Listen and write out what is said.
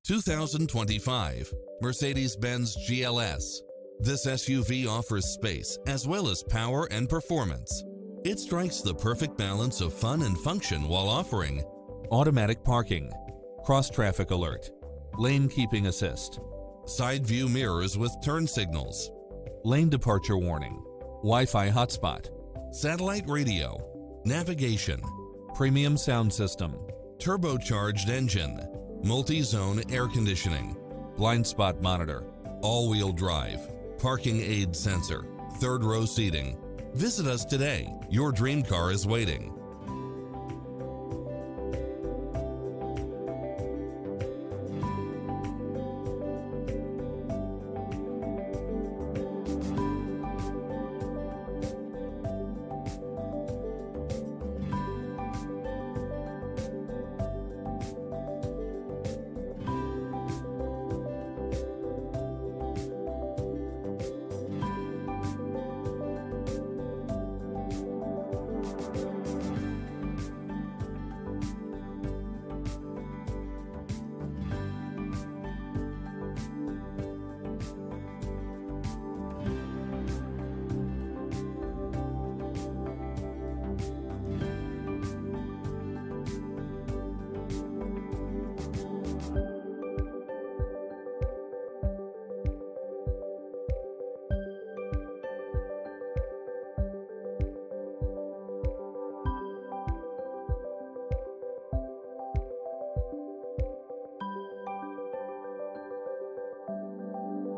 2025 Mercedes-Benz GLS. This SUV offers space as well as power and performance. It strikes the perfect balance of fun and function while offering automatic parking, cross-traffic alert, lane keeping assist, side view mirrors with turn signals, lane departure warning, Wi-Fi hotspot, satellite radio, navigation, premium sound system, turbocharged engine, multi-zone air conditioning, blind spot monitor, all-wheel drive, parking aid sensor, third row seating. Visit us today. Your dream car is waiting.